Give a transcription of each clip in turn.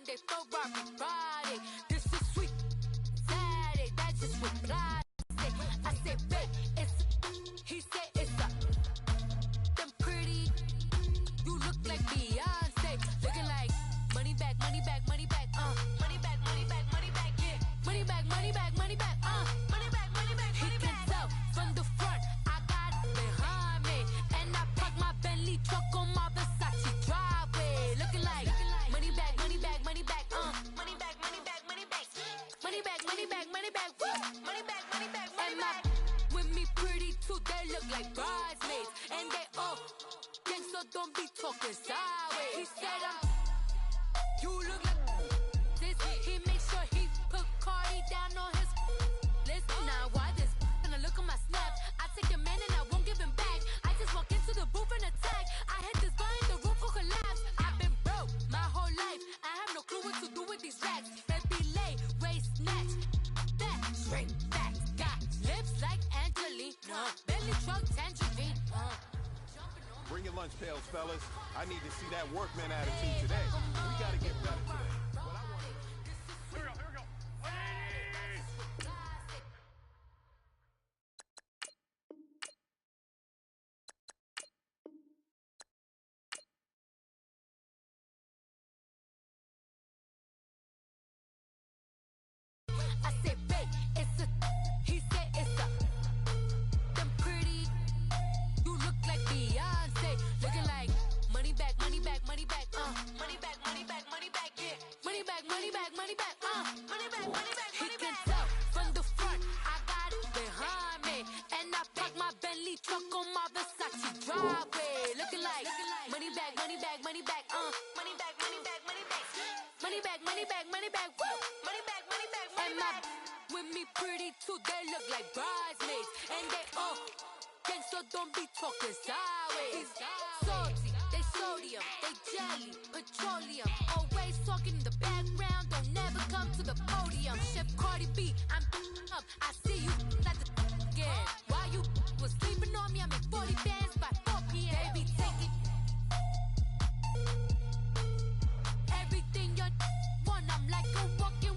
Monday, Ferrari Friday. This is sweet Saturday. That's just what I say. I say, babe, it's. He said it's a. Them pretty. You look like Beyonce. Looking like money back, money back, money back. Money back, money back, money back. Yeah. Money back, money back, money back. Money back, money back, money back. He can tell from the front. I got it behind me, and I park my Bentley truck on my Versace driveway. Looking like money back, money back, money back. Money back, money back, money back. Money back, money back, money back. Money back, money back, money back. With me pretty too, they look like bridesmaids, and they all gang, so don't be talking sideways. He said you look like this. He makes sure he put Cardi down on his list. Now why this? Gonna look at my snap. I take your man and I won't give him back. I just walk into the booth and attack. I hit this behind the roof will collapse. I've been broke my whole life. I have no clue what to do with these racks. Baby lay, waist snatch, that straight back. Got lips like Angelina, belly truck tangerine. Bring your lunch pails, fellas. I need to see that workman attitude today. We got to get better today. Here we go, here we go. I said, babe, it's a. He said it's a. Them pretty. You look like Beyonce. Looking like money back, money back, money back. Money back, money back, money back. Yeah. Money back, money back, money back. Money back, money back, money back. He can tell from the front. I got it behind me, and I park my Bentley truck on my Versace driveway. Looking like money back, money back, money back. Money back, money back, money back. Money back, money back, money back. Money back, money back, money back. With me pretty too, they look like bridesmaids, and they all gang, so don't be talking sideways. Salty, they sodium, they jelly, petroleum. Always talking in the background, don't never come to the podium. Chef Cardi B, I'm up. I see you like the again. While you was sleeping on me, I make 40 bands by 4 p.m. Baby, take it. Everything you want, I'm like a walking.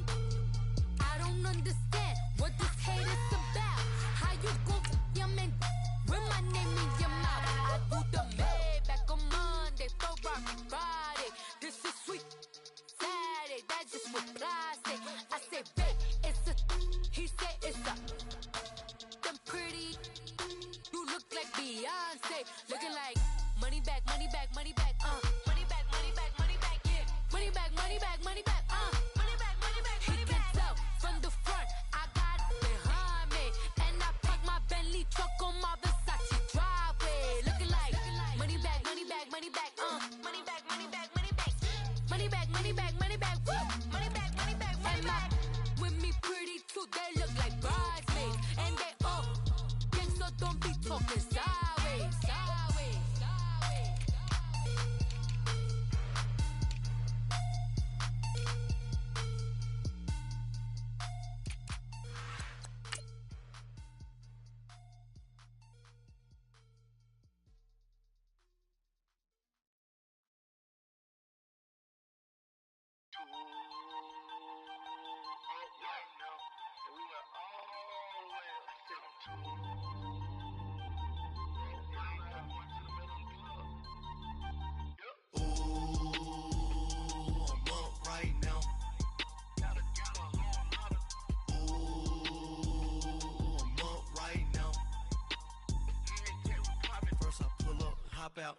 I don't understand what this hate is about. How you go your man with my name in your mouth? I do the Maybach on Monday, Ferrari Friday. This is sweet Saturday. That's just what I say. I say, babe, it's a. He said it's a. Them pretty. You look like Beyonce. Looking like money back, money back, money back. Money back, money back, money back. Yeah. Money back, money back, money back. Money back, money back, money back. He can tell from the front. I got it behind me, and I park my Bentley truck on my Versace driveway. Looking like money back, money back, money back. Money back, money back, money back. Money back, money back, money back. Money back, money back, money back. With me pretty too, they look like bridesmaids, and they all gang, so don't be talking sideways. Sideways, sideways. Out,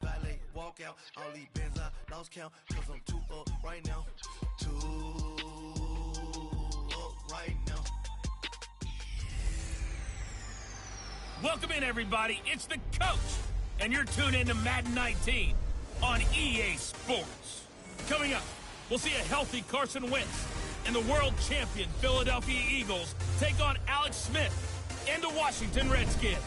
valet, walk out, all these bands I lost count, cause I'm too up right now, too up right now. Welcome in, everybody. It's the coach, and you're tuned in to Madden 19 on EA Sports. Coming up, we'll see a healthy Carson Wentz and the world champion Philadelphia Eagles take on Alex Smith and the Washington Redskins.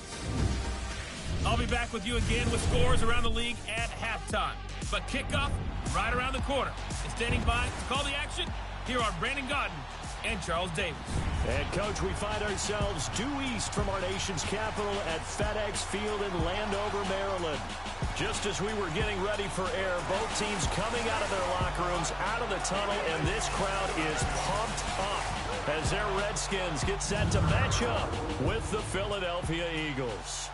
I'll be back with you again with scores around the league at halftime. But kickoff right around the corner. And standing by to call the action, here are Brandon Godden and Charles Davis. And, Coach, we find ourselves due east from our nation's capital at FedEx Field in Landover, Maryland. Just as we were getting ready for air, both teams coming out of their locker locker rooms, out of the tunnel, and this crowd is pumped up as their Redskins get set to match up with the Philadelphia Eagles.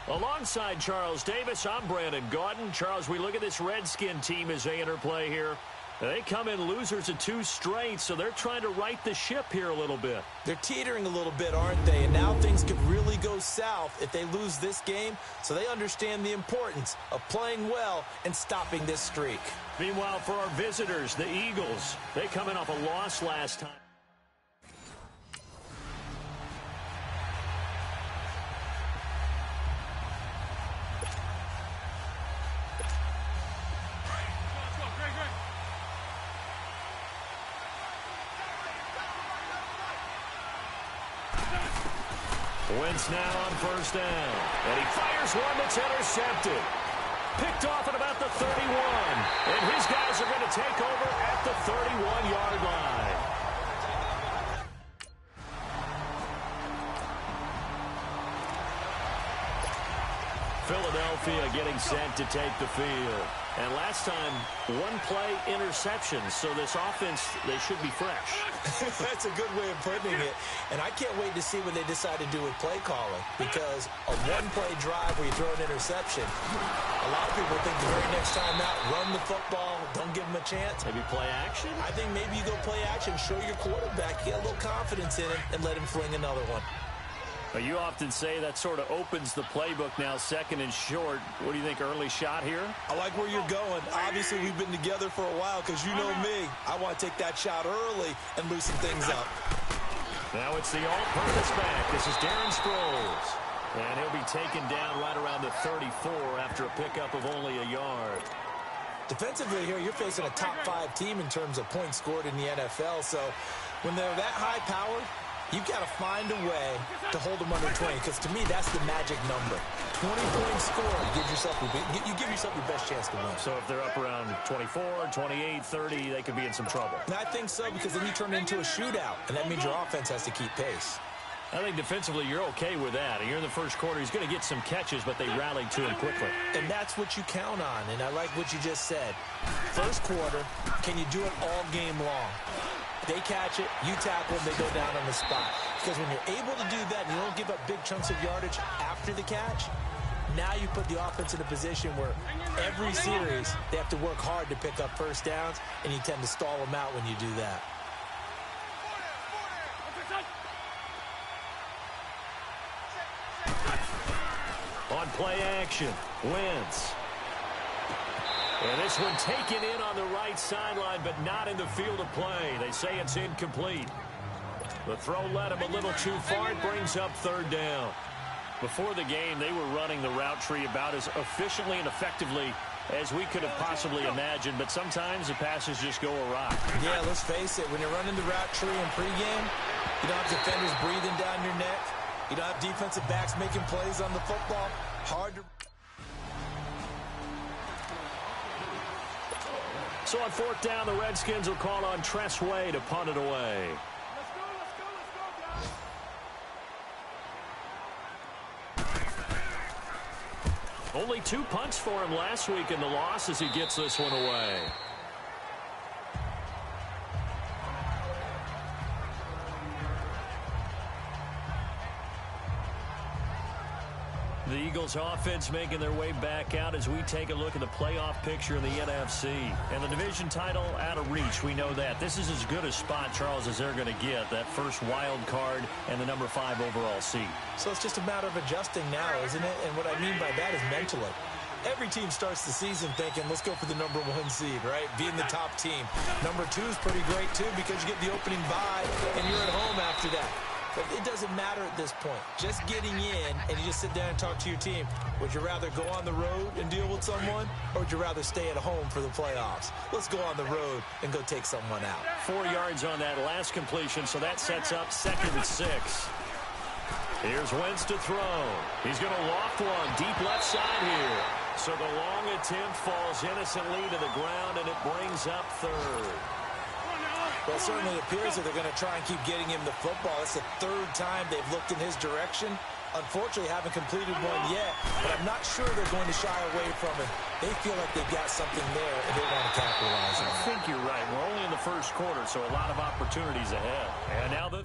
Alongside Charles Davis, I'm Brandon Gaudin. Charles, we look at this Redskin team as they interplay here. They come in losers of 2 straight, so they're trying to right the ship here a little bit. They're teetering a little bit, aren't they? And now things could really go south if they lose this game, so they understand the importance of playing well and stopping this streak. Meanwhile, for our visitors, the Eagles, they come in off a loss last time. Wentz now on first down. And he fires one that's intercepted. Picked off at about the 31. And his guys are going to take over at the 31-yard line. Philadelphia getting set to take the field. And last time, 1-play interception. So this offense, they should be fresh. That's a good way of putting it. And I can't wait to see what they decide to do with play calling. Because a 1-play drive where you throw an interception, a lot of people think the very next time out, run the football, don't give them a chance. Maybe play action? I think maybe you go play action, show your quarterback, get a little confidence in him, and let him fling another one. You often say that sort of opens the playbook now, second and short. What do you think, early shot here? I like where you're going. Obviously, we've been together for a while because you know me. I want to take that shot early and loosen things up. Now it's the all-purpose back. This is Darren Sproles. And he'll be taken down right around the 34 after a pickup of only a yard. Defensively here, you're facing a top 5 team in terms of points scored in the NFL. So when they're that high-powered, you've got to find a way to hold them under 20, because to me, that's the magic number. 20 points scored, you give yourself your best chance to win. So if they're up around 24, 28, 30, they could be in some trouble. And I think so, because then you turn it into a shootout, and that means your offense has to keep pace. I think defensively you're okay with that. You're in the first quarter. He's going to get some catches, but they rallied to him quickly. And that's what you count on, and I like what you just said. First quarter, can you do it all game long? They catch it, you tackle them, they go down on the spot. Because when you're able to do that and you don't give up big chunks of yardage after the catch, now you put the offense in a position where every series they have to work hard to pick up first downs, and you tend to stall them out when you do that. On play action, Wentz. And this one taken in on the right sideline, but not in the field of play. They say it's incomplete. The throw led him a little too far. It brings up third down. Before the game, they were running the route tree about as efficiently and effectively as we could have possibly imagined, but sometimes the passes just go awry. Yeah, let's face it. When you're running the route tree in pregame, you don't have defenders breathing down your neck. You don't have defensive backs making plays on the football. Hard to... So on fourth down, the Redskins will call on Tress Way to punt it away. Only 2 punts for him last week in the loss as he gets this one away. The Eagles offense making their way back out as we take a look at the playoff picture in the NFC. And the division title out of reach, we know that. This is as good a spot, Charles, as they're going to get. That first wild card and the number 5 overall seed. So it's just a matter of adjusting now, isn't it? And what I mean by that is mentally. Every team starts the season thinking, let's go for the number 1 seed, right? Being the top team. Number 2 is pretty great, too, because you get the opening bye, and you're at home after that. But it doesn't matter at this point. Just getting in, and you just sit down and talk to your team. Would you rather go on the road and deal with someone, or would you rather stay at home for the playoffs? Let's go on the road and go take someone out. 4 yards on that last completion, so that sets up 2nd and 6. Here's Wentz to throw. He's going to loft one deep left side here. So the long attempt falls innocently to the ground, and it brings up 3rd. Well, it certainly appears that they're going to try and keep getting him the football. It's the 3rd time they've looked in his direction, Unfortunately, haven't completed one yet, but I'm not sure they're going to shy away from it. They feel like they've got something there, and they want to capitalize on it. I think you're right. We're only in the first quarter, so a lot of opportunities ahead. And now the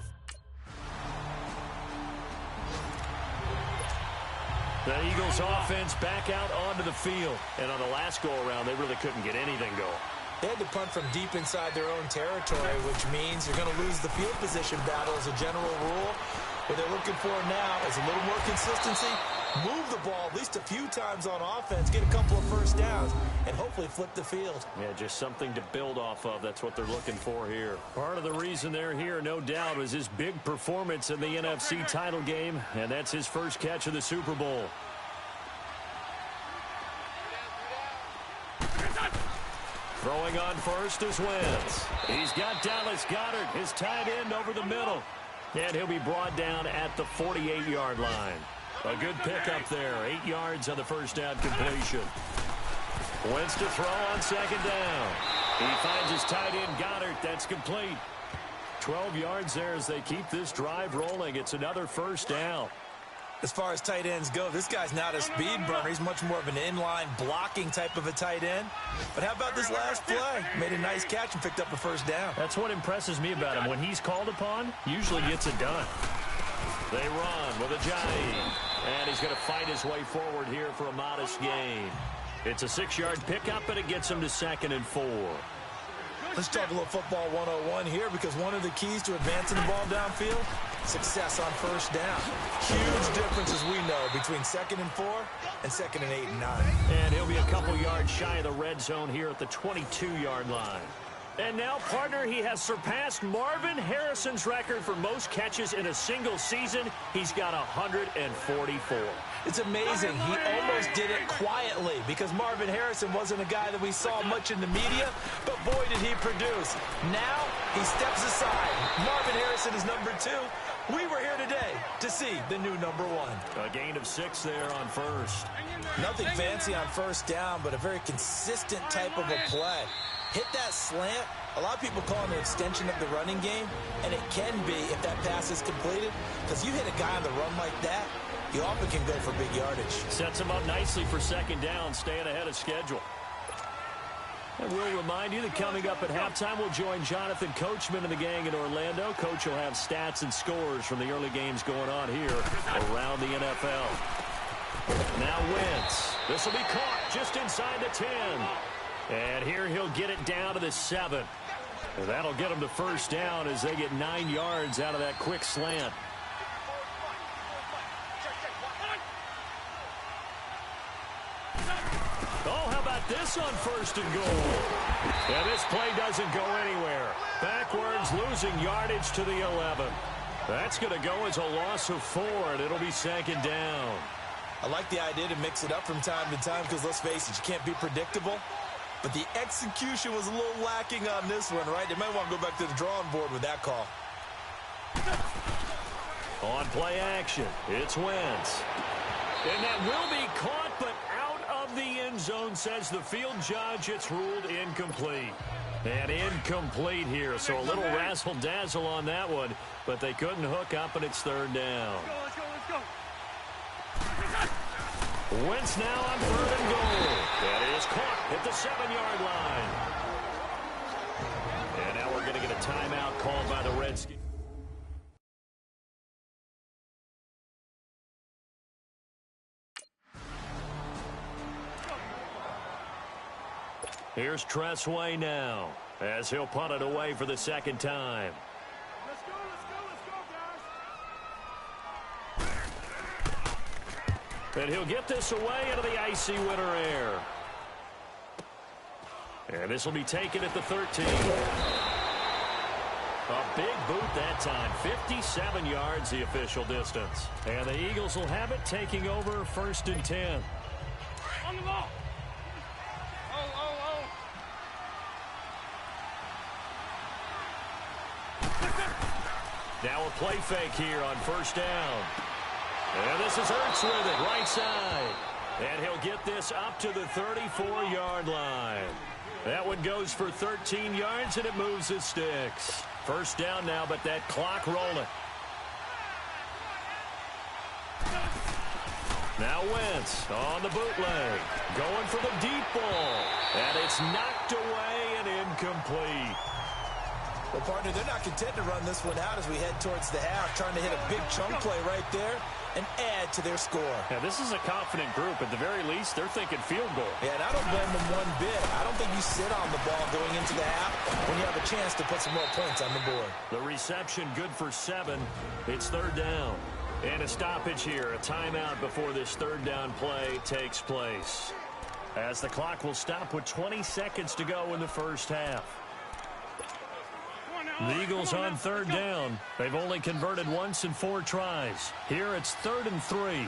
Eagles offense back out onto the field. And on the last go-around, they really couldn't get anything going. They had to punt from deep inside their own territory, which means you're going to lose the field position battle as a general rule. What they're looking for now is a little more consistency, move the ball at least a few times on offense, get a couple of first downs, and hopefully flip the field. Yeah, just something to build off of. That's what they're looking for here. Part of the reason they're here, no doubt, was his big performance in the NFC title game, and that's his first catch of the Super Bowl. Throwing on first is Wentz. He's got Dallas Goedert, his tight end, over the middle. And he'll be brought down at the 48-yard line. A good pickup there. 8 yards on the first down completion. Wentz to throw on second down. He finds his tight end, Goedert. That's complete. 12 yards there as they keep this drive rolling. It's another first down. As far as tight ends go, this guy's not a speed burner. He's much more of an inline blocking type of a tight end. But how about this last play? Made a nice catch and picked up a first down. That's what impresses me about him. When he's called upon, usually gets it done. They run with Ajayi. And he's going to fight his way forward here for a modest gain. It's a 6-yard pickup, and it gets him to 2nd and 4. Let's talk a little football 101 here, because one of the keys to advancing the ball downfield, success on first down. Huge difference, as we know, between 2nd and 4 and 2nd and 8 and 9. And he'll be a couple yards shy of the red zone here at the 22-yard line. And now, partner, he has surpassed Marvin Harrison's record for most catches in a single season. He's got 144. It's amazing. He almost did it quietly, because Marvin Harrison wasn't a guy that we saw much in the media, but boy, did he produce. Now, he steps aside. Marvin Harrison is number 2. We were here today to see the new number 1. A gain of 6 there on first. Nothing fancy on first down, but a very consistent type of a play. Hit that slant. A lot of people call it an extension of the running game, and it can be if that pass is completed, because you hit a guy on the run like that, you often can go for big yardage. Sets him up nicely for second down, staying ahead of schedule. And we'll remind you that coming up at halftime, we'll join Jonathan Coachman and the gang in Orlando. Coach will have stats and scores from the early games going on here around the NFL. Now Wentz. This will be caught just inside the 10. And here he'll get it down to the 7. And that'll get him the first down as they get 9 yards out of that quick slant. Oh, how about this on first and goal? Yeah, this play doesn't go anywhere. Backwards, losing yardage to the 11. That's going to go as a loss of 4, and it'll be 2nd down. I like the idea to mix it up from time to time, because let's face it, you can't be predictable. But the execution was a little lacking on this one, right? They might want to go back to the drawing board with that call. On play action, it's Wentz. And that will be caught, but out of the end zone, says the field judge. It's ruled incomplete. And incomplete here, so a little razzle-dazzle on that one, but they couldn't hook up, and it's 3rd down. Let's go. Wentz now on 3rd and goal. And it is caught at the 7-yard line. And now we're going to get a timeout called by the Redskins. Here's Tressway now as he'll punt it away for the 2nd time. Let's go, guys. And he'll get this away into the icy winter air. And this will be taken at the 13. A big boot that time. 57 yards the official distance. And the Eagles will have it, taking over 1st and 10. On the ball. Now a play fake here on 1st down. And this is Ertz with it, right side. And he'll get this up to the 34-yard line. That one goes for 13 yards, and it moves his sticks. 1st down now, but that clock rolling. Now Wentz on the bootleg. Going for the deep ball. And it's knocked away and incomplete. Well, partner, they're not content to run this one out as we head towards the half, trying to hit a big chunk play right there and add to their score. Yeah, this is a confident group. At the very least, they're thinking field goal. Yeah, and I don't blame them one bit. I don't think you sit on the ball going into the half when you have a chance to put some more points on the board. The reception good for 7. It's third down. And a stoppage here, a timeout before this third down play takes place. As the clock will stop with 20 seconds to go in the first half. The Eagles on third down. They've only converted once in 4 tries. Here it's 3rd and 3.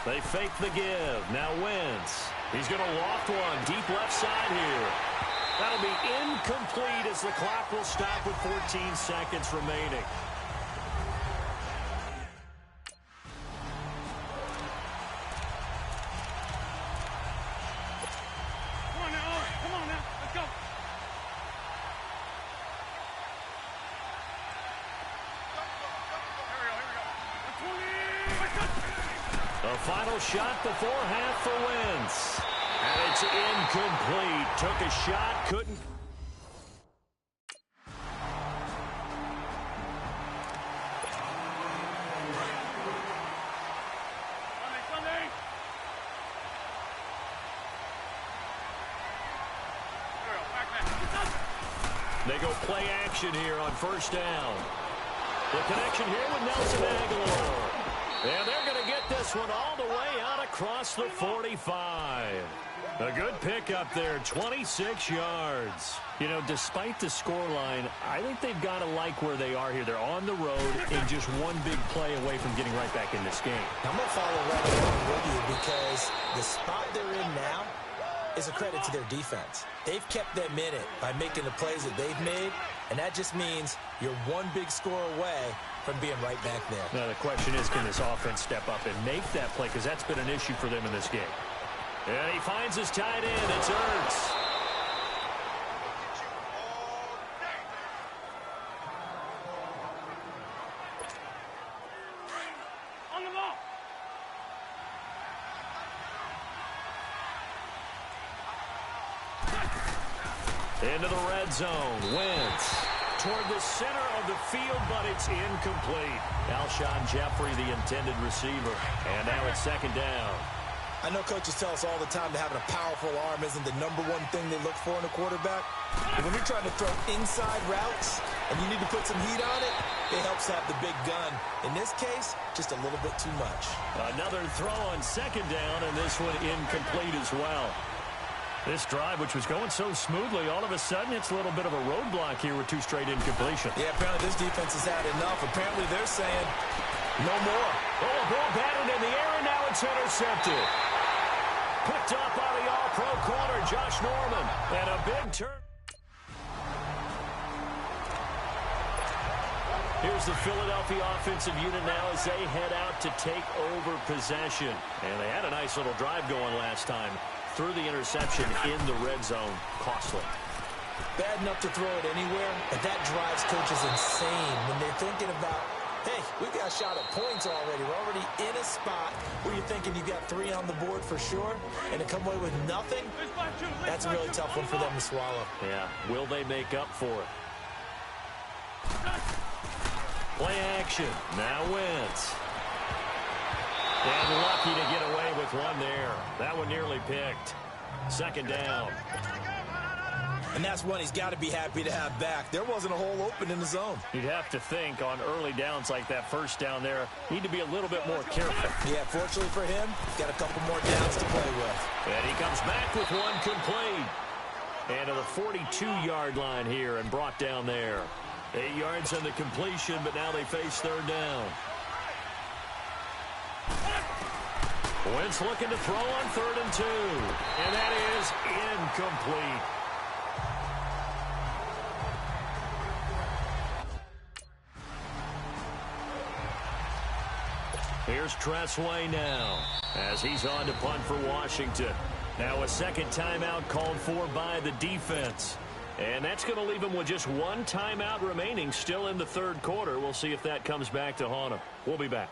They fake the give. Now Wentz. He's going to loft one deep left side here. That'll be incomplete as the clock will stop with 14 seconds remaining. A final shot before half for Wentz. And it's incomplete. Took a shot, couldn't. They go play action here on first down. The connection here with Nelson Aguilar. And they're going to get this one all the way out across the 45. A good pickup there, 26 yards. You know, despite the scoreline, I think they've got to like where they are here. They're on the road and just one big play away from getting right back in this game. I'm going to follow right along with you because the spot they're in now is a credit to their defense. They've kept them in it by making the plays that they've made, and that just means you're one big score away from being right back there. Now, the question is, can this offense step up and make that play? Because that's been an issue for them in this game. And he finds his tight end. It's Ertz. On the ball. Into the red zone. Wentz toward the center of the field, but it's incomplete. Alshon Jeffrey, the intended receiver. And now it's second down. I know coaches tell us all the time that having a powerful arm isn't the #1 thing they look for in a quarterback. But when you're trying to throw inside routes and you need to put some heat on it, it helps have the big gun. In this case, just a little bit too much. Another throw on second down, and this one incomplete as well. This drive, which was going so smoothly, all of a sudden it's a little bit of a roadblock here with 2 straight incompletions. Yeah, apparently this defense has had enough. Apparently they're saying no more. Oh, ball batted in the air, and now it's intercepted. Picked up by the all-pro corner, Josh Norman. And a big turn. Here's the Philadelphia offensive unit now as they head out to take over possession. And they had a nice little drive going last time. Through the interception in the red zone. Costly. Bad enough to throw it anywhere, but that drives coaches insane when they're thinking about, hey, we've got a shot at points already. We're already in a spot where you're thinking you got 3 on the board for sure, and to come away with nothing, that's a really tough one for them to swallow. Yeah, will they make up for it? Play action. Now Wentz. And lucky to get away with one there. That one nearly picked. Second down. And that's one he's got to be happy to have back. There wasn't a hole open in the zone. You'd have to think on early downs like that first down there, need to be a little bit more careful. Yeah, fortunately for him, got a couple more downs to play with. And he comes back with one complete. And to the 42-yard line here and brought down there. 8 yards on the completion, but now they face third down. Wentz looking to throw on 3rd and 2. And that is incomplete. Here's Tressway now as he's on to punt for Washington. Now a second timeout called for by the defense. And that's going to leave him with just one timeout remaining still in the third quarter. We'll see if that comes back to haunt him. We'll be back.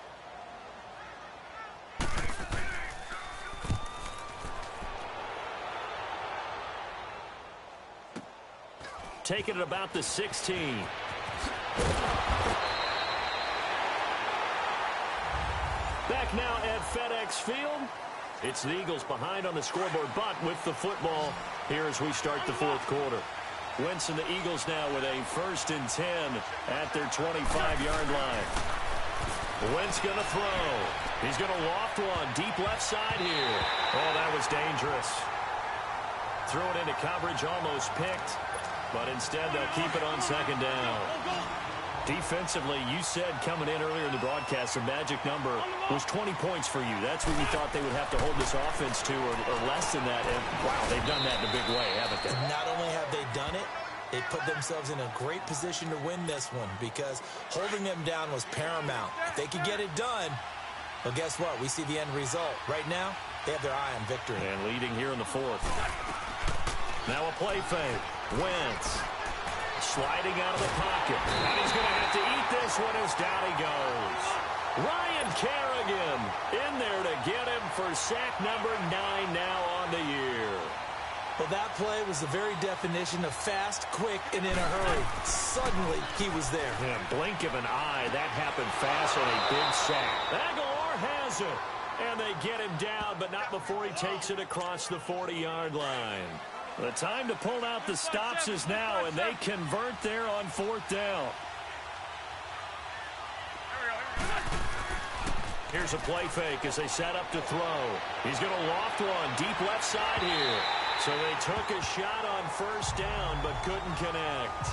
Taking it about the 16. Back now at FedEx Field. It's the Eagles behind on the scoreboard, but with the football here as we start the fourth quarter. Wentz and the Eagles now with a 1st and 10 at their 25-yard line. Wentz going to throw. He's going to loft one deep left side here. Oh, that was dangerous. Threw it into coverage, almost picked, but instead they'll keep it on 2nd down. Defensively, you said coming in earlier in the broadcast, the magic number was 20 points for you. That's what you thought they would have to hold this offense to, or less than that. And, wow, they've done that in a big way, haven't they? Not only have they done it, they put themselves in a great position to win this one because holding them down was paramount. If they could get it done, well, guess what? We see the end result. Right now, they have their eye on victory. And leading here in the 4th. Now a play fake. Wentz. Sliding out of the pocket. And he's going to have to eat this one as down he goes. Ryan Kerrigan in there to get him for sack number 9 now on the year. Well, that play was the very definition of fast, quick, and in a hurry. Suddenly, he was there. Yeah, blink of an eye. That happened fast on a big sack. Aguilar has it. And they get him down, but not before he takes it across the 40-yard line. The time to pull out the stops is now, and they convert there on 4th down. Here's a play fake as they set up to throw. He's going to loft one deep left side here. So they took a shot on 1st down, but couldn't connect.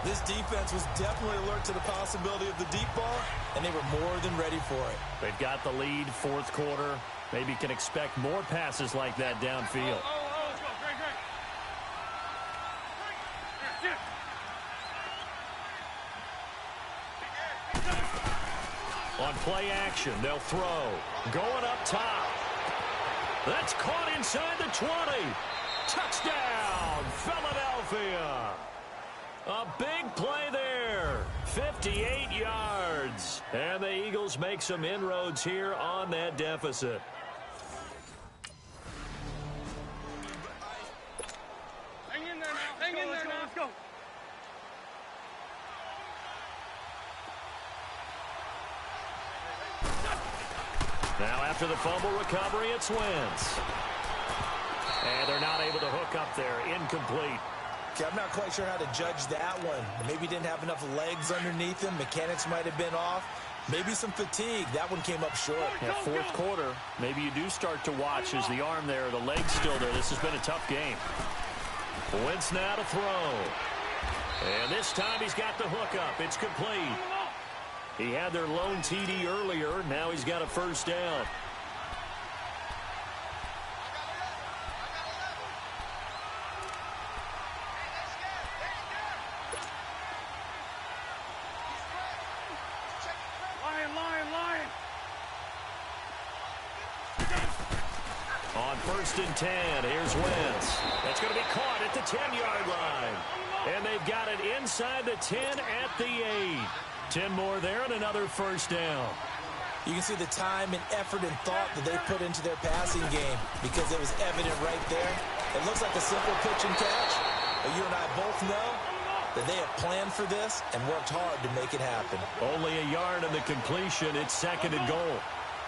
This defense was definitely alert to the possibility of the deep ball, and they were more than ready for it. They've got the lead, 4th quarter. Maybe can expect more passes like that downfield. Let's go. Great. On play action, they'll throw. Going up top. That's caught inside the 20. Touchdown, Philadelphia. A big play there. 58 yards. And the Eagles make some inroads here on that deficit. Hang in there now. Let's go. Now after the fumble recovery, it's Wentz. And they're not able to hook up there. Incomplete. Okay, I'm not quite sure how to judge that one. Maybe didn't have enough legs underneath him. Mechanics might have been off. Maybe some fatigue. That one came up short. Yeah, 4th quarter. Maybe you do start to watch as the arm there, the leg's still there. This has been a tough game. Wentz now to throw. And this time he's got the hook up. It's complete. He had their lone TD earlier. Now he's got a 1st down. Lion. On 1st and 10, here's Wentz. That's going to be caught at the 10-yard line. And they've got it inside the 10 at the 8. 10 more there and another 1st down. You can see the time and effort and thought that they put into their passing game because it was evident right there. It looks like a simple pitch and catch, but you and I both know that they have planned for this and worked hard to make it happen. Only a yard in the completion. It's 2nd and goal.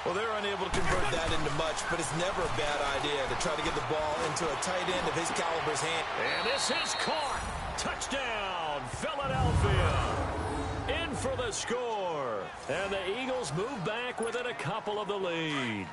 Well, they're unable to convert that into much, but it's never a bad idea to try to get the ball into a tight end of his caliber's hand. And this is caught. Touchdown, Philadelphia. In for the score. And the Eagles move back within a couple of the lead.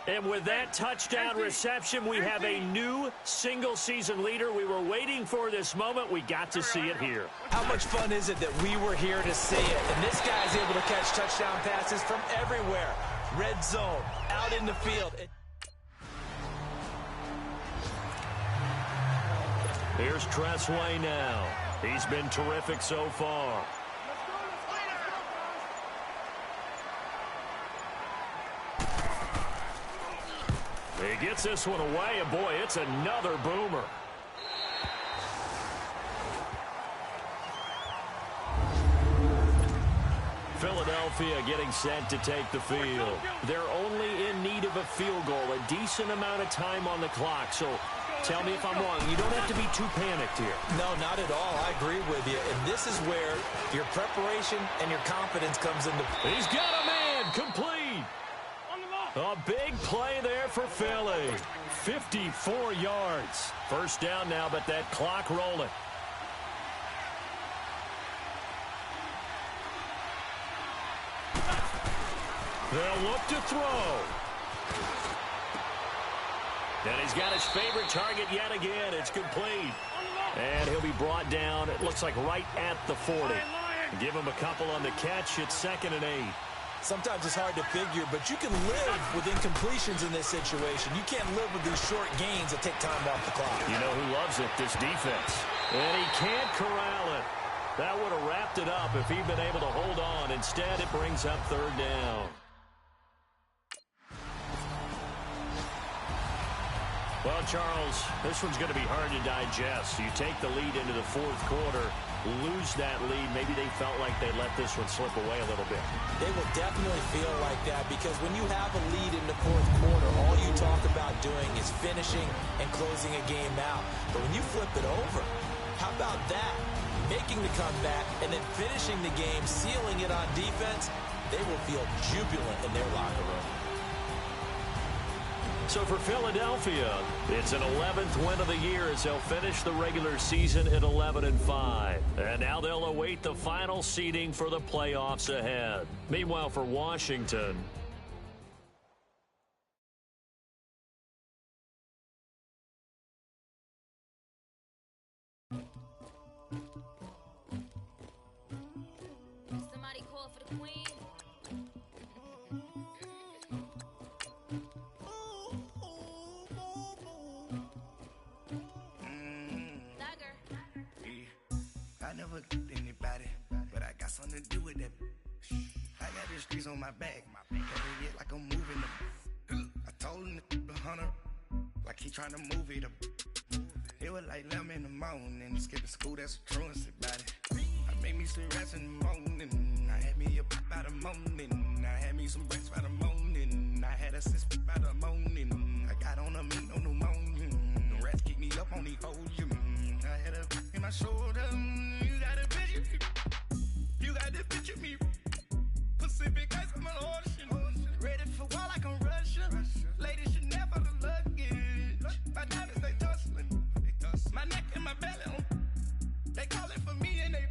And with that touchdown reception, we have a new single-season leader. We were waiting for this moment. We got to see it here. How much fun is it that we were here to see it? And this guy's able to catch touchdown passes from everywhere. Red zone, out in the field. Here's Tressway now. He's been terrific so far. He gets this one away, and boy, it's another boomer. Philadelphia getting set to take the field. They're only in need of a field goal, a decent amount of time on the clock. So tell me if I'm wrong. You don't have to be too panicked here. No, not at all. I agree with you. And this is where your preparation and your confidence comes into play. He's got a man complete. A big play there for Philly. 54 yards. First down now, but that clock rolling. They'll look to throw. And he's got his favorite target yet again. It's complete. And he'll be brought down, it looks like right at the 40. Give him a couple on the catch. It's 2nd and 8. Sometimes it's hard to figure, but you can live with incompletions in this situation. You can't live with these short gains that take time off the clock. You know who loves it? This defense. And he can't corral it. That would have wrapped it up if he'd been able to hold on. Instead, it brings up 3rd down. Well, Charles, this one's going to be hard to digest. You take the lead into the 4th quarter, lose that lead. Maybe they felt like they let this one slip away a little bit. They will definitely feel like that because when you have a lead in the 4th quarter, all you talk about doing is finishing and closing a game out. But when you flip it over, how about that? Making the comeback and then finishing the game, sealing it on defense, they will feel jubilant in their locker room. So for Philadelphia, it's an 11th win of the year as they'll finish the regular season at 11-5. And now they'll await the final seeding for the playoffs ahead. Meanwhile, for Washington, Somebody call for the queen. I never anybody, but I got something to do with that. I got the streets on my back, carry it like I'm moving them. I told him to 100, like he trying to move it up. It was like 11 in the morning, skipping school, that's a truancy about it. I made me some rats in the morning, I had me a pop by the morning, I had me some breaks by the morning, I had a sis by the morning, I got on a meat on the morning, the rats keep me up on the volume, I had a in my shoulder, you got a picture, you got the picture me, Pacific ice on my ocean, ready for war like I'm Russian, ladies should never the luggage, my diamonds they tussling, my neck and my belly, they call it for me and they,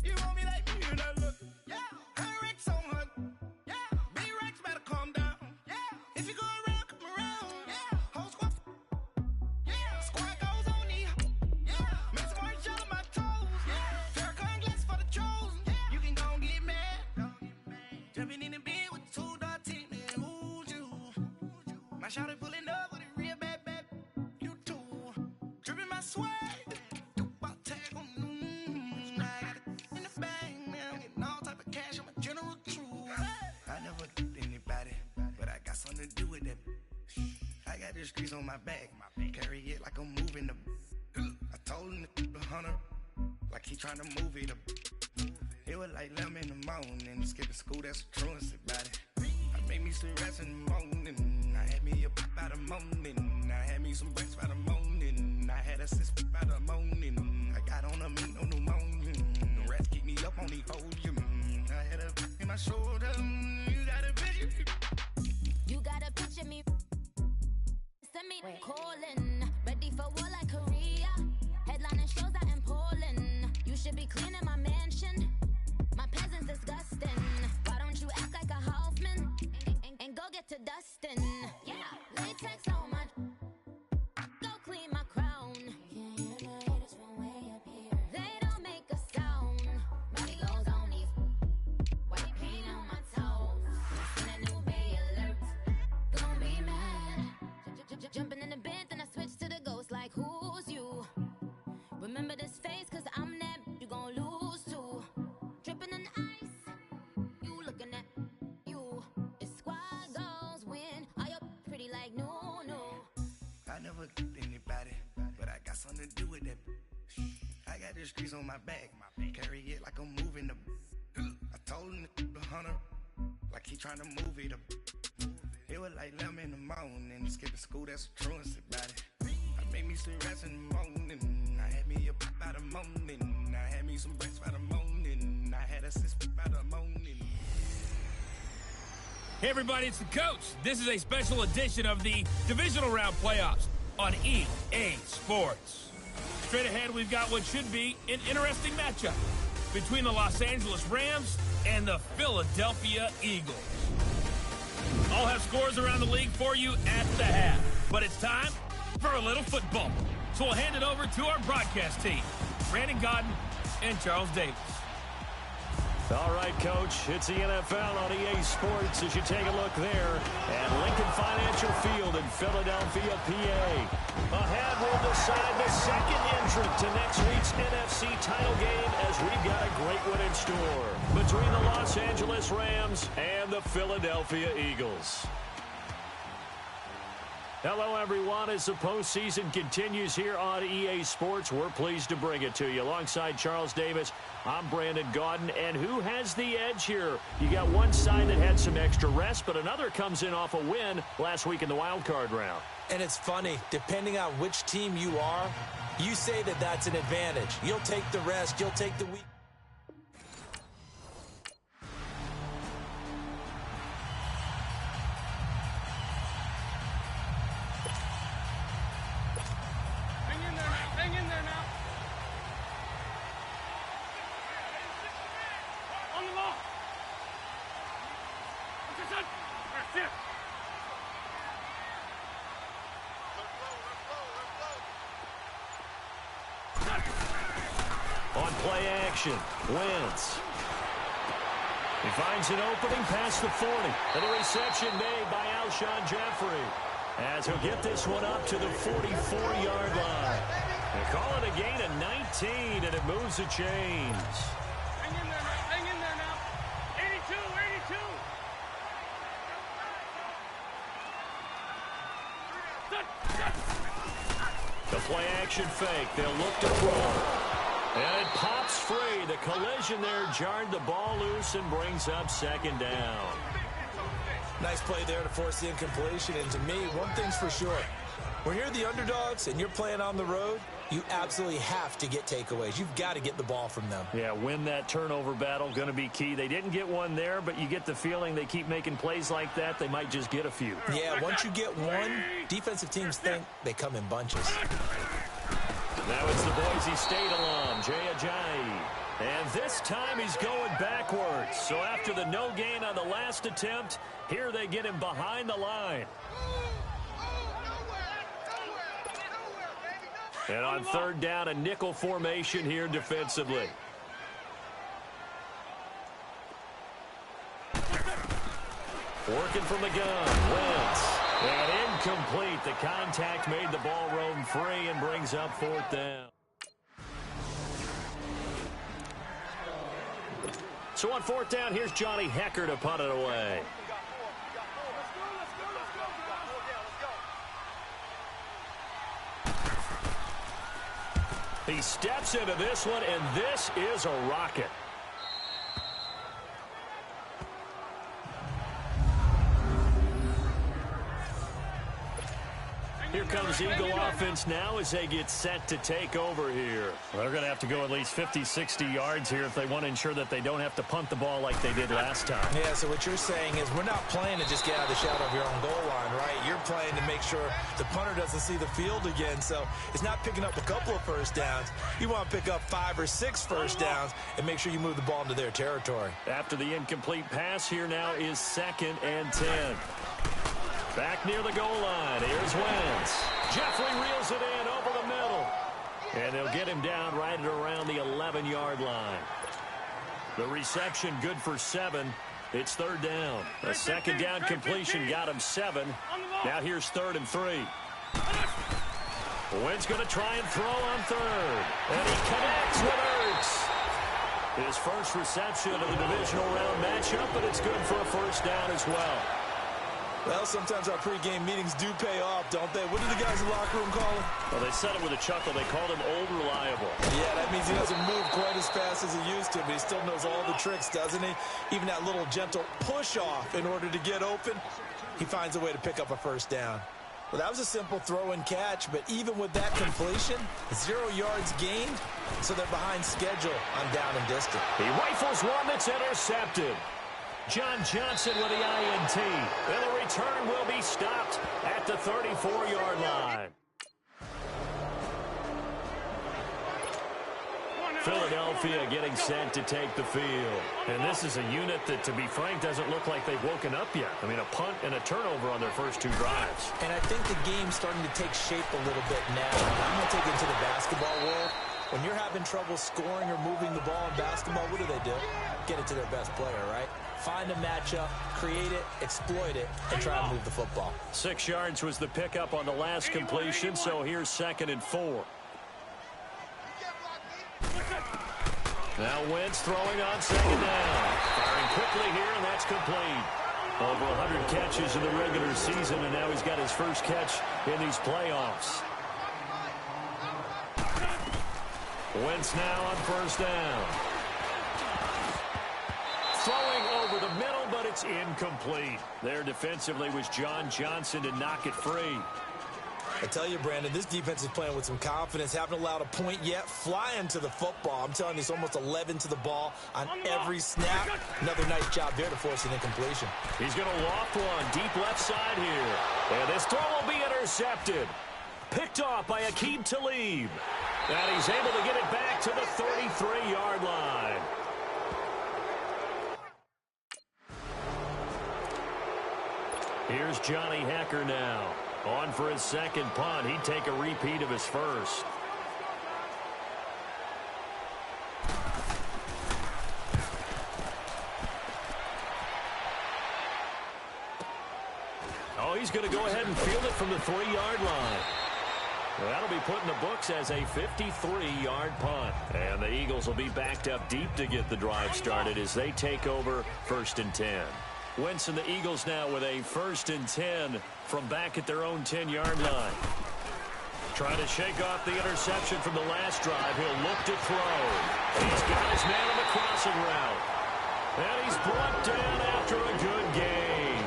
you want me like me and I look, yeah, her Rex on her, yeah, B-Rex better calm down, yeah, if you go around, come around, yeah, whole squad, yeah, squad goes on the, yeah, make some orange on my toes, yeah, Farrakhan glass for the chosen, yeah, you can go and get mad, jumping in the bed with 2 dark teeth, man, who's you, my shawty pulling up with a real bad, you too, dripping my swag, something to do with that. I got the streets on my back, carry it like I'm moving them. I told him to 100, like he trying to move it up. It was like 11 in the morning, skipping school, that's a truancy about it. I made me some rats in the morning, I had me a pop by the morning, I had me some breaks by the morning, I had a sis by the morning, I got on a meat on the morning, the rats keep me up on the volume, I had a in my shoulder, you got a picture. You gotta picture me. Send me calling. Ready for war like Korea. Headlining shows out in Poland. You should be cleaning my mansion. My peasants disgusting. Why don't you act like a Hoffman and go get to dustin'? Yeah, latex on my. Go clean my crown. Can't hear the haters from way up here. They don't make a sound. Body goes on these. White paint on my toes. In a new Bay alert. Gonna be mad. Jumping in the bed, then I switch to the ghost like who's you? Remember this face, cause I'm that you gon' lose too. Dripping in ice, you looking at you. It's squad goals win. Are you pretty like no? I never anybody, but I got something to do with that. I got the streets on my back, carry it like I'm moving them. I told him to 100, like he trying to move it up. It was like 11 in the morning, skipping school, that's a truancy about it. I made me some rest in the morning, I had me a pop by the morning, I had me some breaks by the morning, I had a sis by the morning. Hey everybody, it's the Coach. This is a special edition of the Divisional Round Playoffs on EA Sports. Straight ahead, we've got what should be an interesting matchup between the Los Angeles Rams and the Philadelphia Eagles. I'll have scores around the league for you at the half, but it's time for a little football. So we'll hand it over to our broadcast team, Brandon Godden and Charles Davis. All right, Coach, it's the NFL on EA Sports as you take a look there at Lincoln Financial Field in Philadelphia, PA. Ahead will decide the second entrant to next week's NFC title game as we've got a great one in store between the Los Angeles Rams and the Philadelphia Eagles. Hello, everyone. As the postseason continues here on EA Sports, we're pleased to bring it to you. Alongside Charles Davis, I'm Brandon Godden. And who has the edge here? You got one side that had some extra rest, but another comes in off a win last week in the wild card round. And it's funny, depending on which team you are, you say that that's an advantage. You'll take the rest, you'll take the week. Hang in there now. On the ball. That's it. That's it. On play action, Wentz. He finds an opening past the 40. And the reception made by Alshon Jeffrey as he'll get this one up to the 44-yard line. They call it a gain of 19, and it moves the chains. Hang in there now. Hang in there now. 82, 82. The play action fake. They'll look to throw. And it pops free. The collision there jarred the ball loose and brings up second down. Nice play there to force the incompletion. And to me, one thing's for sure. When you're the underdogs and you're playing on the road, you absolutely have to get takeaways. You've got to get the ball from them. Yeah, win that turnover battle, going to be key. They didn't get one there, but you get the feeling they keep making plays like that, they might just get a few. Yeah, once you get one, defensive teams think they come in bunches. Now it's the Boise State alum, Jay Ajayi. And this time he's going backwards. So after the no gain on the last attempt, here they get him behind the line. And on third down, a nickel formation here defensively. Working from the gun, Wentz. And incomplete. The contact made the ball roam free and brings up fourth down. So on fourth down, here's Johnny Hecker to punt it away. He steps into this one, and this is a rocket. Here comes Eagle offense now as they get set to take over here. Well, they're going to have to go at least 50, 60 yards here if they want to ensure that they don't have to punt the ball like they did last time. Yeah, so what you're saying is we're not playing to just get out of the shadow of your own goal line, right? You're playing to make sure the punter doesn't see the field again. So it's not picking up a couple of first downs. You want to pick up 5 or 6 first downs and make sure you move the ball into their territory. After the incomplete pass, here now is 2nd and 10. Back near the goal line. Here's Wentz. Jeffrey reels it in over the middle. And they'll get him down right at around the 11-yard line. The reception good for 7. It's third down. A second down completion got him 7. Now here's 3rd and 3. Wentz going to try and throw on 3rd. And he connects with Ertz. His first reception of the divisional round matchup, but it's good for a first down as well. Well, sometimes our pregame meetings do pay off, don't they? What do the guys in the locker room call him? Well, they said it with a chuckle. They called him Old Reliable. Yeah, that means he doesn't move quite as fast as he used to, but he still knows all the tricks, doesn't he? Even that little gentle push-off in order to get open, he finds a way to pick up a first down. Well, that was a simple throw and catch, but even with that completion, 0 yards gained, so they're behind schedule on down and distant. He rifles one that's intercepted. John Johnson with the INT. And the return will be stopped at the 34-yard line. Philadelphia getting set to take the field. And this is a unit that, to be frank, doesn't look like they've woken up yet. I mean, a punt and a turnover on their first 2 drives. And I think the game's starting to take shape a little bit now. I'm going to take it into the basketball world. When you're having trouble scoring or moving the ball in basketball, what do? Get it to their best player, right? Find a matchup, create it, exploit it, and try to move the football. 6 yards was the pickup on the last completion, so here's 2nd and 4. Now Wentz throwing on 2nd down. Firing quickly here, and that's complete. Over 100 catches in the regular season, and now he's got his first catch in these playoffs. Wentz now on 1st down. Throwing over the middle, but it's incomplete. There defensively was John Johnson to knock it free. I tell you, Brandon, this defense is playing with some confidence. Haven't allowed a point yet. Flying to the football. I'm telling you, it's almost 11 to the ball on every snap. Another nice job there to force an incompletion. He's going to loft one deep left side here. And this throw will be intercepted. Picked off by Aqib Talib. And he's able to get it back to the 33-yard line. Here's Johnny Hecker now. On for his 2nd punt. He'd take a repeat of his first. Oh, he's going to go ahead and field it from the 3-yard line. That'll be put in the books as a 53-yard punt. And the Eagles will be backed up deep to get the drive started as they take over 1st and 10. Wentz and the Eagles now with a 1st and 10 from back at their own 10-yard line. Trying to shake off the interception from the last drive. He'll look to throw. He's got his man on the crossing route. And he's brought down after a good gain.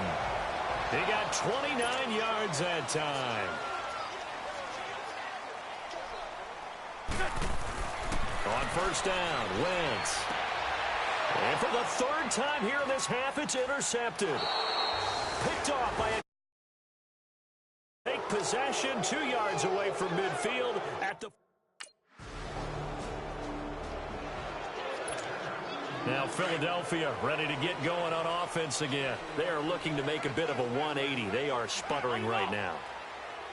He got 29 yards that time. On 1st down, Wentz. And for the 3rd time here in this half, it's intercepted. Picked off by a take possession 2 yards away from midfield at the... Now Philadelphia ready to get going on offense again. They are looking to make a bit of a 180. They are sputtering right now.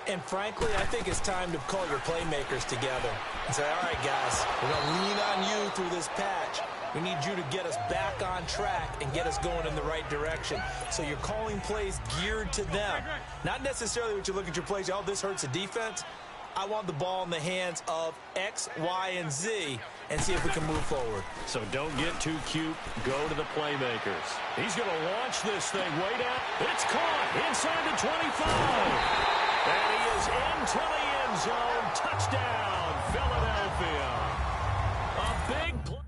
And frankly, I think it's time to call your playmakers together and say, all right, guys, we're going to lean on you through this patch. We need you to get us back on track and get us going in the right direction. So you're calling plays geared to them. Not necessarily what you look at your plays, oh, this hurts the defense. I want the ball in the hands of X, Y, and Z and see if we can move forward. So don't get too cute. Go to the playmakers. He's going to launch this thing way down. It's caught inside the 25. And he is into the end zone. Touchdown, Philadelphia. A big play.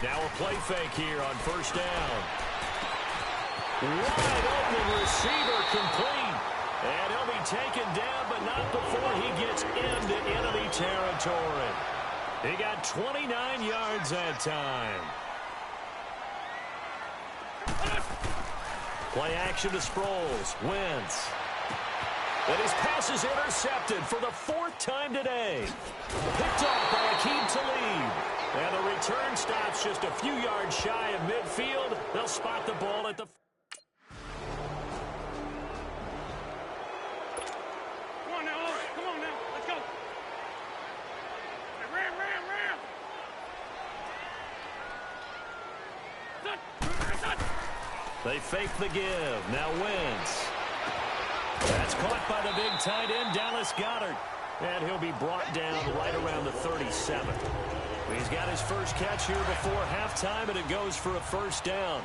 Now a play fake here on 1st down. Wide open receiver complete. And he'll be taken down, but not before he gets into enemy territory. He got 29 yards that time. Play action to Sproles. Wentz. And his pass is intercepted for the 4th time today. Picked off by Aqib Talib. And the return stops just a few yards shy of midfield. They'll spot the ball at the... Come on now, let's go. Ram. They fake the give. Now Wentz. That's caught by the big tight end, Dallas Goedert. And he'll be brought down right around the 37. He's got his first catch here before halftime, and it goes for a first down.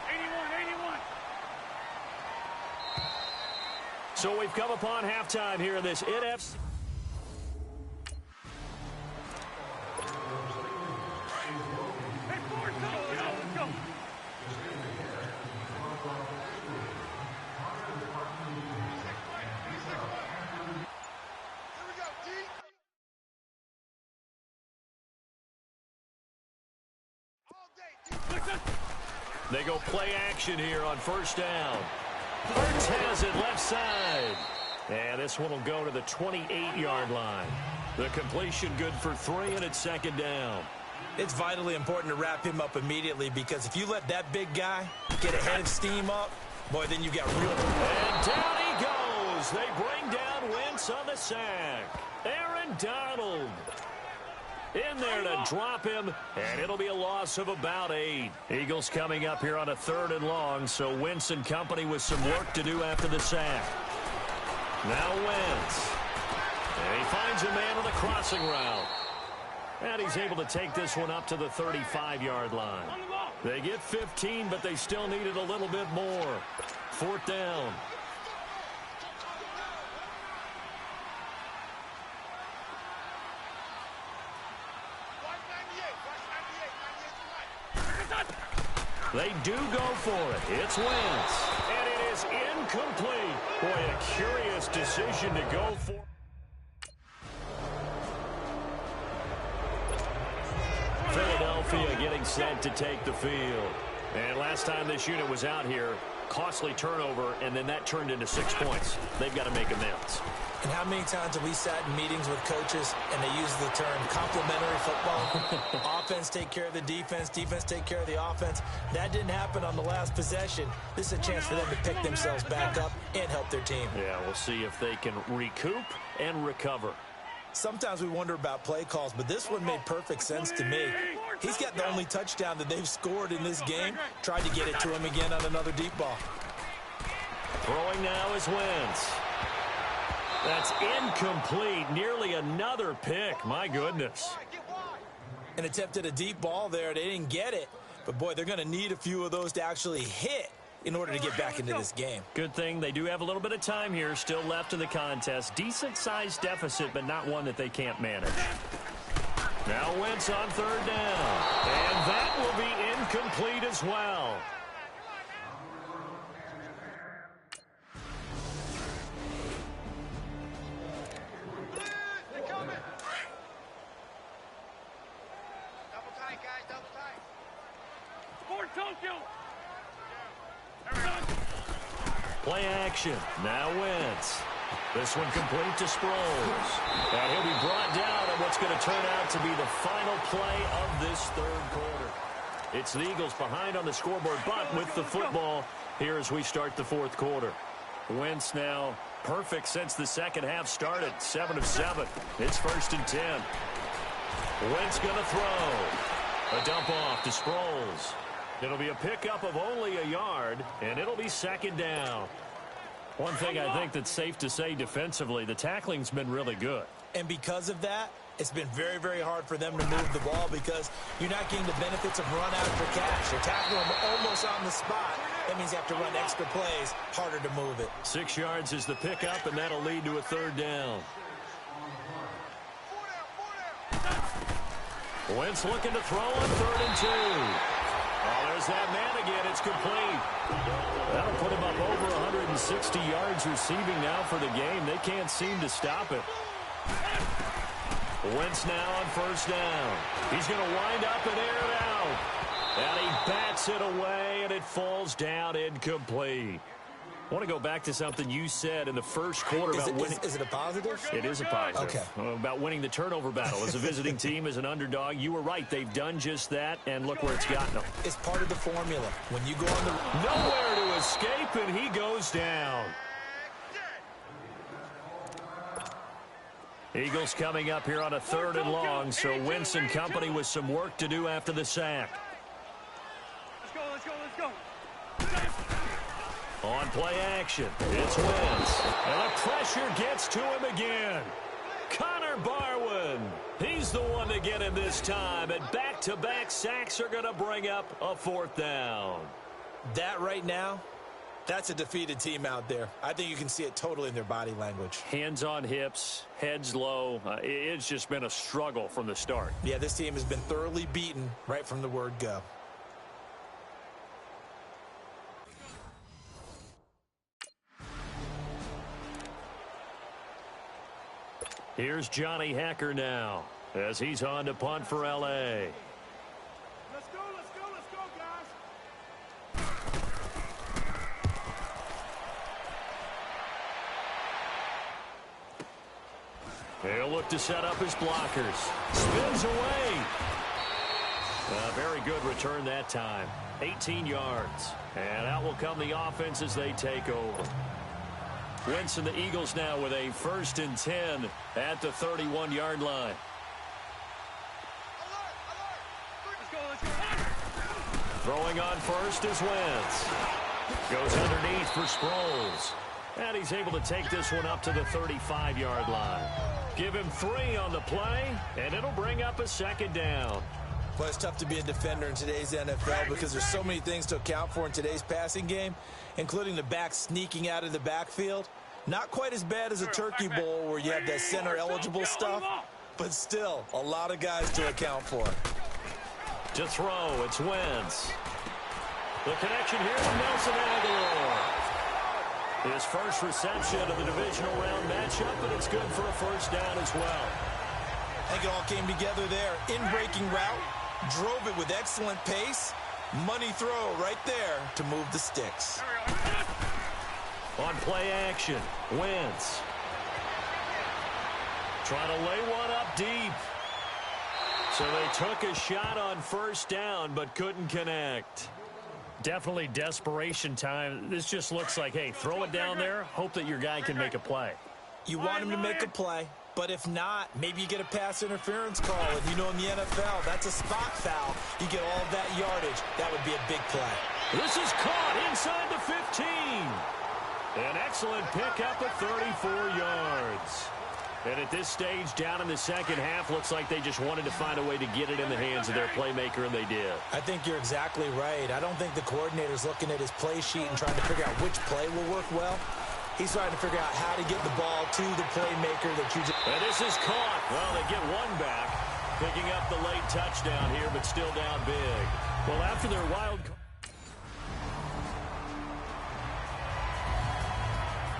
81. So we've come upon halftime here in this NFC. Hey, forward, go. Let's go. They go play action here on first down. Hurts has it left side. And this one will go to the 28-yard line. The completion good for 3, and it's second down. It's vitally important to wrap him up immediately, because if you let that big guy get a head of steam up, boy, then you've got real... And down he goes. They bring down Wentz on the sack. Aaron Donald in there to drop him, and it'll be a loss of about 8. Eagles coming up here on a 3rd and long, so Wentz and company with some work to do after the sack. Now Wentz. And he finds a man on the crossing route. And he's able to take this one up to the 35-yard line. They get 15, but they still needed a little bit more. 4th down. They do go for it. It's Wentz. And it is incomplete. Boy, a curious decision to go for. Philadelphia getting set to take the field. And last time this unit was out here, costly turnover, and then that turned into 6 points. They've got to make amends. And how many times have we sat in meetings with coaches and they use the term complementary football? Offense take care of the defense, defense take care of the offense. That didn't happen on the last possession. This is a chance for them to pick themselves back up and help their team. Yeah, we'll see if they can recoup and recover. Sometimes we wonder about play calls, but this one made perfect sense to me. He's got the only touchdown that they've scored in this game. Tried to get it to him again on another deep ball. Throwing now is Wentz. That's incomplete. Nearly another pick. My goodness. An attempt at a deep ball there. They didn't get it. But, boy, they're going to need a few of those to actually hit in order to get back into this game. Good thing they do have a little bit of time here still left in the contest. Decent-sized deficit, but not one that they can't manage. Now Wentz on 3rd down. And that will be incomplete as well. Play action. Now Wentz. This one complete to Sproles. And he'll be brought down at what's going to turn out to be the final play of this 3rd quarter. It's the Eagles behind on the scoreboard, but with the football here as we start the 4th quarter. Wentz now perfect since the second half started. 7 of 7. It's 1st and 10. Wentz going to throw. A dump off to Sproles. It'll be a pickup of only a yard, and it'll be 2nd down. One thing I think that's safe to say defensively, the tackling's been really good. And because of that, it's been very, very hard for them to move the ball because you're not getting the benefits of run after catch. You're tackling them almost on the spot. That means you have to run extra plays, harder to move it. 6 yards is the pickup, and that'll lead to a 3rd down. Wentz looking to throw on 3rd and 2. Oh, there's that man again. It's complete. That'll put him up over 160 yards receiving now for the game. They can't seem to stop it. Wentz now on 1st down. He's going to wind up and air it out. And he bats it away, and it falls down incomplete. I want to go back to something you said in the 1st quarter about winning. Is it a positive? It is a positive. Okay. About winning the turnover battle. As a visiting team, as an underdog, you were right. They've done just that, and look where it's gotten them. It's part of the formula. When you go on the... Nowhere to escape, and he goes down. Eagles coming up here on a 3rd and long, so Wentz and company with some work to do after the sack. Let's go. On play action. It's Wentz. And the pressure gets to him again. Connor Barwin. He's the one to get him this time. And back-to-back sacks are going to bring up a 4th down. That right now, that's a defeated team out there. I think you can see it totally in their body language. Hands on hips, heads low. It's just been a struggle from the start. Yeah, this team has been thoroughly beaten right from the word go. Here's Johnny Hacker now as he's on to punt for L.A. Let's go, guys. He'll look to set up his blockers. Spins away. A very good return that time. 18 yards. And out will come the offense as they take over. Wentz and the Eagles now with a 1st and 10 at the 31-yard line. Let's go. Throwing on first is Wentz. Goes underneath for Sproles. And he's able to take this one up to the 35-yard line. Give him 3 on the play, and it'll bring up a 2nd down. Well, it's tough to be a defender in today's NFL because there's so many things to account for in today's passing game, including the back sneaking out of the backfield. Not quite as bad as a turkey bowl where you have that center-eligible stuff, but still a lot of guys to account for. To throw, it's Wentz. The connection here to Nelson Aguilar. His first reception of the divisional round matchup, but it's good for a 1st down as well. I think it all came together there. In-breaking route, drove it with excellent pace. Money throw right there to move the sticks. On play action, Wentz. Trying to lay one up deep. So they took a shot on 1st down, but couldn't connect. Definitely desperation time. This just looks like, hey, throw it down there, hope that your guy can make a play. You want him to make a play, but if not, maybe you get a pass interference call. And you know in the NFL, that's a spot foul. You get all of that yardage. That would be a big play. This is caught inside the 15. An excellent pickup at 34 yards. And at this stage, down in the 2nd half, looks like they just wanted to find a way to get it in the hands of their playmaker, and they did. I think you're exactly right. I don't think the coordinator's looking at his play sheet and trying to figure out which play will work well. He's trying to figure out how to get the ball to the playmaker that you just... And this is caught. Well, they get one back, picking up the late touchdown here, but still down big. Well, after their wild...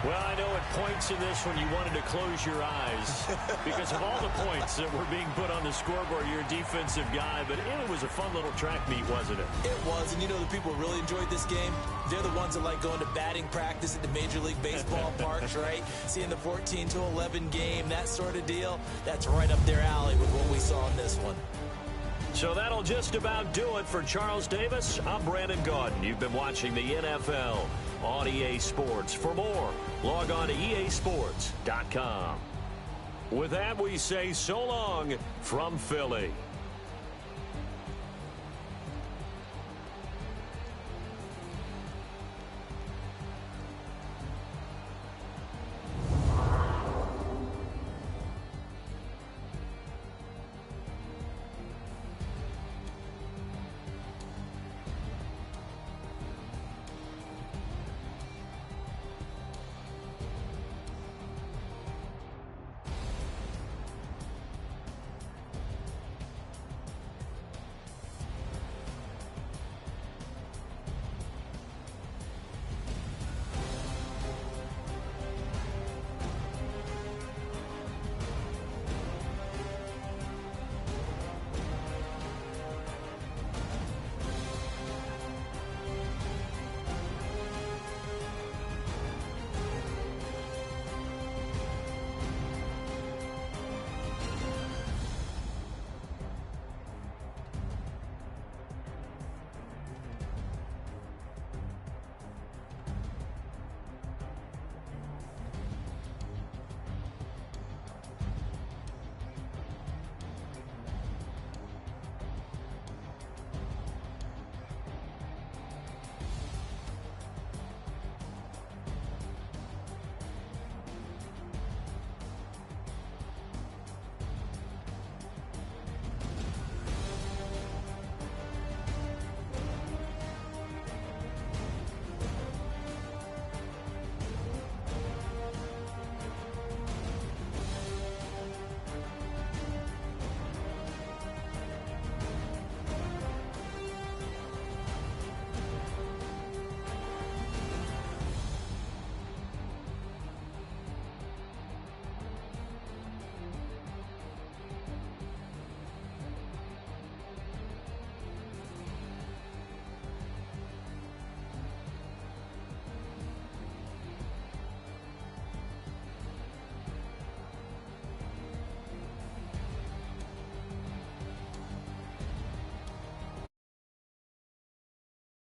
Well, I know at points in this one you wanted to close your eyes because of all the points that were being put on the scoreboard. You're a defensive guy, but it was a fun little track meet, wasn't it? It was, and you know the people who really enjoyed this game? They're the ones that like going to batting practice at the Major League Baseball parks, right? Seeing the 14-11 game, that sort of deal. That's right up their alley with what we saw in this one. So that'll just about do it for Charles Davis. I'm Brandon Gaudin. You've been watching the NFL on EA Sports. For more, log on to easports.com. With that, we say so long from Philly.